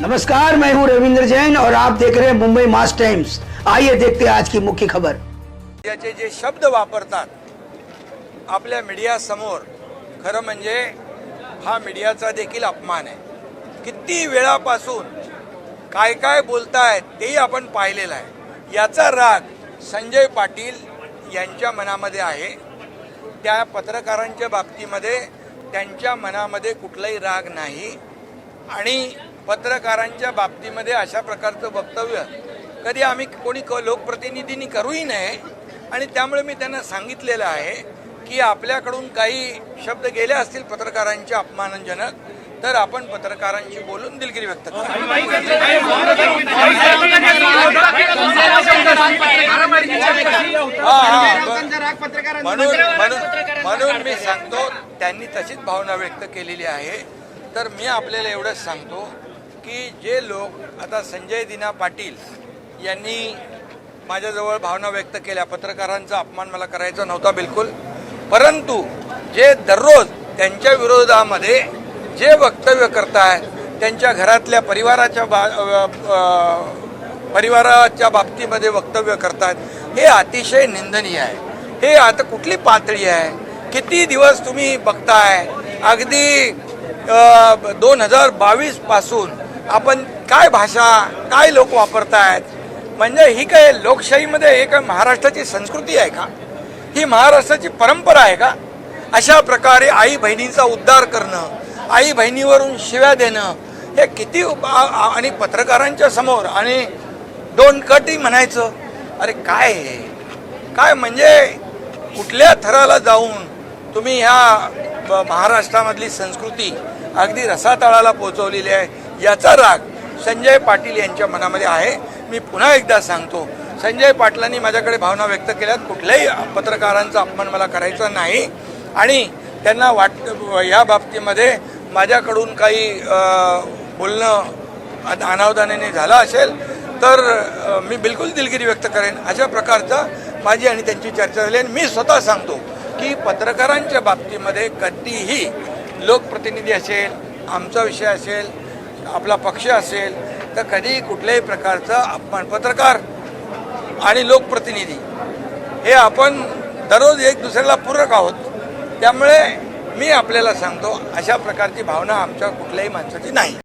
नमस्कार, मैं हूं रविंद्र जैन और आप देख रहे हैं मुंबई मास टाइम्स। आइए देखते हैं आज की मुख्य खबर। याचे जे शब्द वापरतात आपल्या मीडिया समोर, खरं म्हणजे हा मीडियाचा देखील अपमान आहे। किती वेळापासून काय काय बोलतायत तेही आपण पाहिलेलं आहे। याचा राग संजय पाटील यांच्या मनामध्ये आहे। त्या पत्रकारांच्या बाबतीमध्ये त्यांच्या मनामध्ये कुठलाही राग नाही आणि पत्रकारांच्या बाबतीमध्ये अशा प्रकारचं वक्तव्य कधी आम्ही कोणी लोकप्रतिनिधींनी करूही नये आणि त्यामुळे मी त्यांना सांगितलेलं आहे की आपल्याकडून काही शब्द गेले असतील पत्रकारांचे अपमानजनक तर आपण पत्रकारांशी बोलून दिलगिरी व्यक्त करू। म्हणून मी सांगतो त्यांनी तशीच भावना व्यक्त केलेली आहे। तर मी आपल्याला एवढंच सांगतो की जे लोक आता संजय दिना पाटील यांनी माझ्याजवळ भावना व्यक्त केल्या, पत्रकारांचा अपमान मला करायचा नव्हता बिलकुल, परंतु जे दररोज त्यांच्या विरोधामध्ये जे वक्तव्य करतायत, त्यांच्या घरातल्या परिवाराच्या बाबतीमध्ये वक्तव्य करतात, हे अतिशय निंदनीय आहे। हे आता कुठली पातळी आहे? किती दिवस तुम्ही बघताय? अगदी 2022 पासून आपण काय भाषा काय लोक वापरतायत? म्हणजे ही काय लोकशाहीमध्ये हे काय महाराष्ट्राची संस्कृती आहे का? ही महाराष्ट्राची परंपरा आहे का? अशा प्रकारे आई बहिणींचा उद्धार करणं, आई बहिणीवरून शिव्या देणं, हे किती आणि पत्रकारांच्या समोर आणि दोन कटी म्हणायचं, अरे काय हे काय? म्हणजे कुठल्या थराला जाऊन तुम्ही ह्या महाराष्ट्रामधली संस्कृती अगदी रसातळाला पोहोचवलेली आहे। याचा राग संजय पाटील यांच्या मनामध्ये आहे। मी पुन्हा एकदा सांगतो, संजय पाटलांनी माझ्याकडे भावना व्यक्त केल्यात, कुठल्याही पत्रकारांचा अपमान मला करायचा नाही आणि त्यांना या बाबतीमध्ये माझ्याकडून काही बोलणं अनावधानाने झालं असेल तर मी बिलकुल दिलगिरी व्यक्त करेन। अशा प्रकारचा माझी आणि त्यांची चर्चा झाली आणि मी स्वतः सांगतो की पत्रकारांच्या बाबतीमध्ये कधीही लोकप्रतिनिधी असेल, आमचा विषय असेल, आपला पक्ष असेल तर कधी कुठल्याही प्रकारचा अपमान, पत्रकार आणि लोकप्रतिनिधी हे आपण दररोज एक दुसऱ्याला पूरक आहोत। त्यामुळे मी आपल्याला सांगतो, अशा प्रकारची भावना आमच्या कुठल्याही माणसाची नाही।